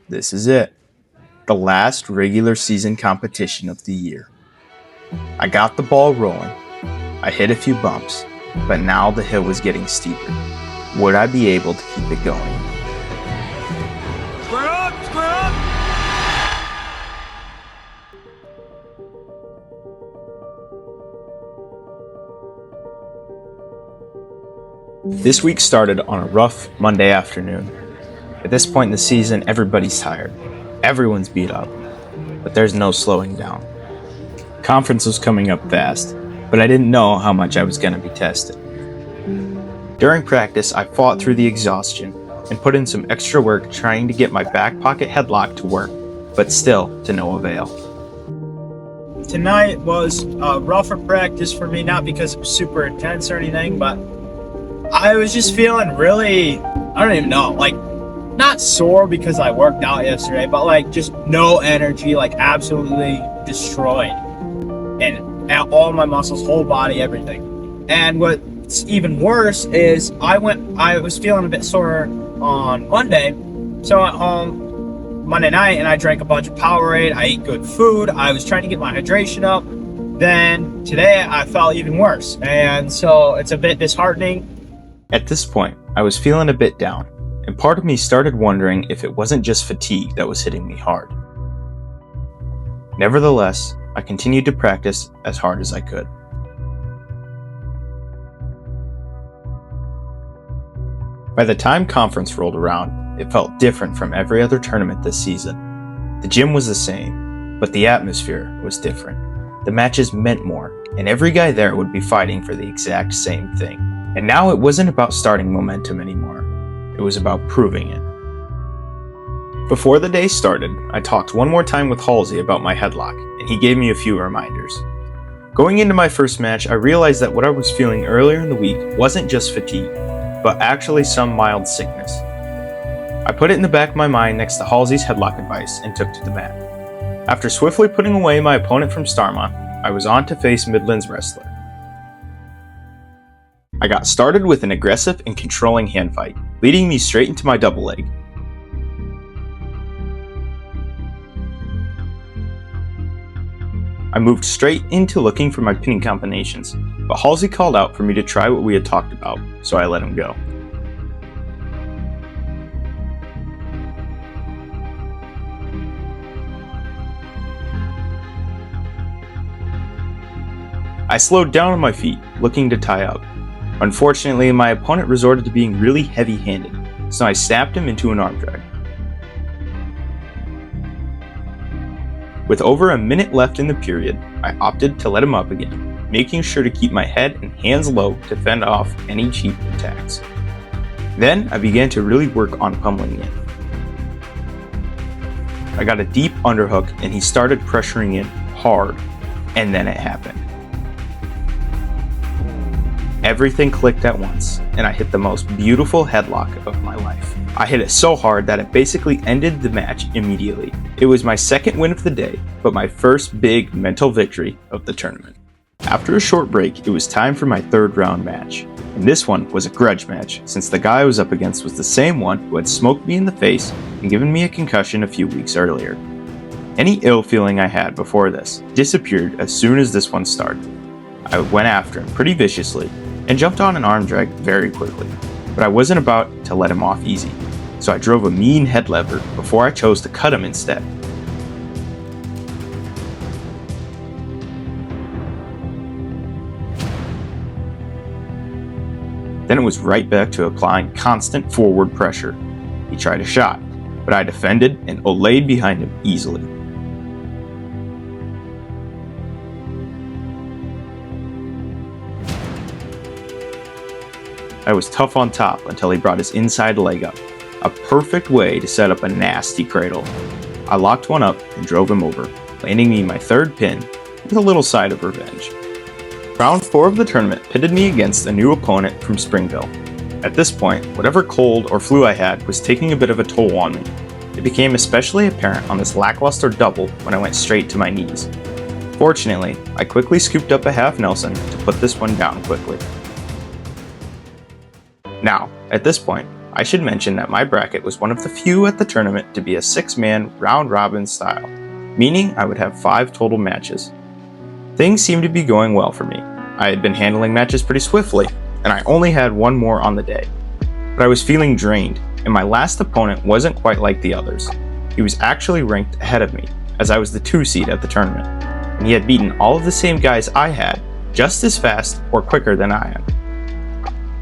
This is it. The last regular season competition of the year. I got the ball rolling. I hit a few bumps, but now the hill was getting steeper. Would I be able to keep it going? Square up! Square up! This week started on a rough Monday afternoon. At this point in the season, everybody's tired. Everyone's beat up, but there's no slowing down. Conference was coming up fast, but I didn't know how much I was going to be tested. During practice, I fought through the exhaustion and put in some extra work trying to get my back pocket headlock to work, but still to no avail. Tonight was a rougher practice for me, not because it was super intense or anything, but I was just feeling really, I don't even know, like not sore because I worked out yesterday, but like just no energy, like absolutely destroyed. And all my muscles, whole body, everything. And what's even worse is I was feeling a bit sore on Monday, so I went home Monday night and I drank a bunch of Powerade, I ate good food, I was trying to get my hydration up. Then today I felt even worse, and so it's a bit disheartening. At this point, I was feeling a bit down, and part of me started wondering if it wasn't just fatigue that was hitting me hard. Nevertheless, I continued to practice as hard as I could. By the time conference rolled around, it felt different from every other tournament this season. The gym was the same, but the atmosphere was different. The matches meant more, and every guy there would be fighting for the exact same thing. And now it wasn't about starting momentum anymore. It was about proving it. Before the day started, I talked one more time with Halsey about my headlock, and he gave me a few reminders. Going into my first match, I realized that what I was feeling earlier in the week wasn't just fatigue, but actually some mild sickness. I put it in the back of my mind next to Halsey's headlock advice and took to the mat. After swiftly putting away my opponent from Starmont, I was on to face Midland's wrestler. I got started with an aggressive and controlling hand fight, leading me straight into my double leg. I moved straight into looking for my pinning combinations, but Halsey called out for me to try what we had talked about, so I let him go. I slowed down on my feet, looking to tie up. Unfortunately, my opponent resorted to being really heavy-handed, so I snapped him into an arm drag. With over a minute left in the period, I opted to let him up again, making sure to keep my head and hands low to fend off any cheap attacks. Then I began to really work on pummeling in. I got a deep underhook and he started pressuring in hard, and then it happened. Everything clicked at once, and I hit the most beautiful headlock of my life. I hit it so hard that it basically ended the match immediately. It was my second win of the day, but my first big mental victory of the tournament. After a short break, it was time for my third round match, and this one was a grudge match since the guy I was up against was the same one who had smoked me in the face and given me a concussion a few weeks earlier. Any ill feeling I had before this disappeared as soon as this one started. I went after him pretty viciously and jumped on an arm drag very quickly, but I wasn't about to let him off easy, so I drove a mean head lever before I chose to cut him instead. Then it was right back to applying constant forward pressure. He tried a shot, but I defended and olayed behind him easily. I was tough on top until he brought his inside leg up, a perfect way to set up a nasty cradle. I locked one up and drove him over, landing me my third pin with a little side of revenge. Round 4 of the tournament pitted me against a new opponent from Springville. At this point, whatever cold or flu I had was taking a bit of a toll on me. It became especially apparent on this lackluster double when I went straight to my knees. Fortunately, I quickly scooped up a half Nelson to put this one down quickly. Now, at this point, I should mention that my bracket was one of the few at the tournament to be a 6-man round-robin style, meaning I would have 5 total matches. Things seemed to be going well for me. I had been handling matches pretty swiftly, and I only had one more on the day. But I was feeling drained, and my last opponent wasn't quite like the others. He was actually ranked ahead of me, as I was the 2 seed at the tournament, and he had beaten all of the same guys I had just as fast or quicker than I am.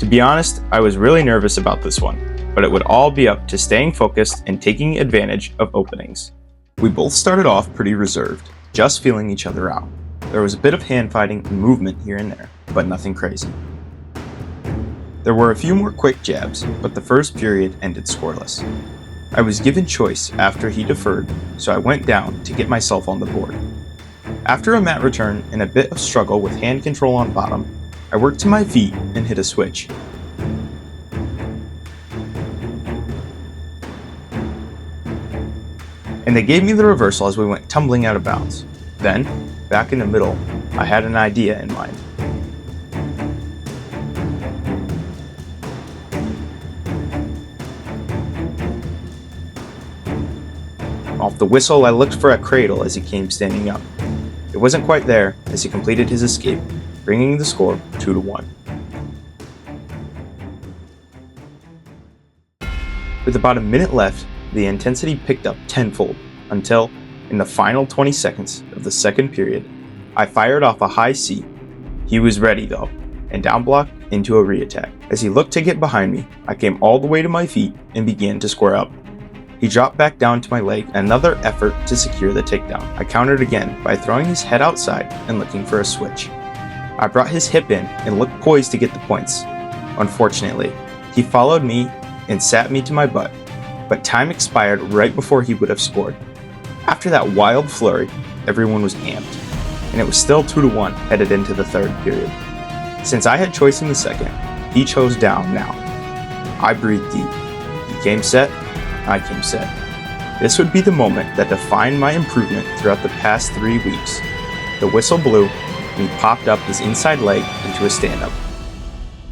To be honest, I was really nervous about this one, but it would all be up to staying focused and taking advantage of openings. We both started off pretty reserved, just feeling each other out. There was a bit of hand fighting and movement here and there, but nothing crazy. There were a few more quick jabs, but the first period ended scoreless. I was given choice after he deferred, so I went down to get myself on the board. After a mat return and a bit of struggle with hand control on bottom, I worked to my feet and hit a switch. And they gave me the reversal as we went tumbling out of bounds. Then, back in the middle, I had an idea in mind. Off the whistle, I looked for a cradle as he came standing up. It wasn't quite there as he completed his escape, bringing the score 2-1. With about a minute left, the intensity picked up tenfold until, in the final 20 seconds of the second period, I fired off a high C. He was ready though, and down blocked into a re-attack. As he looked to get behind me, I came all the way to my feet and began to square up. He dropped back down to my leg, another effort to secure the takedown. I countered again by throwing his head outside and looking for a switch. I brought his hip in and looked poised to get the points. Unfortunately, he followed me and sat me to my butt, but time expired right before he would have scored. After that wild flurry, everyone was amped, and it was still 2-1 headed into the third period. Since I had choice in the second, he chose down now. I breathed deep. He came set, I came set. This would be the moment that defined my improvement throughout the past 3 weeks. The whistle blew, and he popped up his inside leg into a stand-up.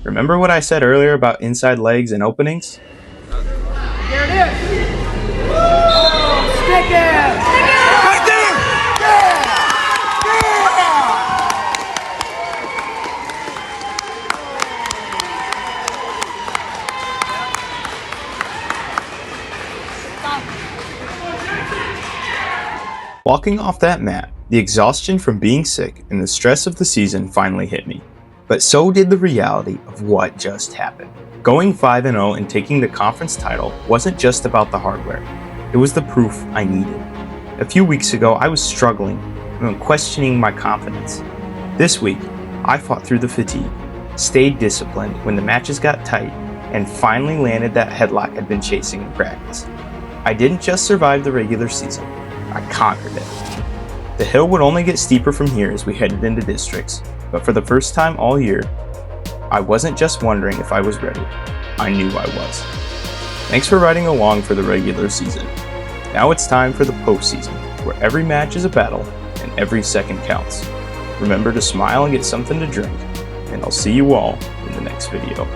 Remember what I said earlier about inside legs and openings? There it is! Oh, stick it! Right there! Walking off that mat, the exhaustion from being sick and the stress of the season finally hit me. But so did the reality of what just happened. Going 5-0 and taking the conference title wasn't just about the hardware. It was the proof I needed. A few weeks ago, I was struggling and questioning my confidence. This week, I fought through the fatigue, stayed disciplined when the matches got tight, and finally landed that headlock I'd been chasing in practice. I didn't just survive the regular season, I conquered it. The hill would only get steeper from here as we headed into districts, but for the first time all year, I wasn't just wondering if I was ready. I knew I was. Thanks for riding along for the regular season. Now it's time for the postseason, where every match is a battle and every second counts. Remember to smile and get something to drink, and I'll see you all in the next video.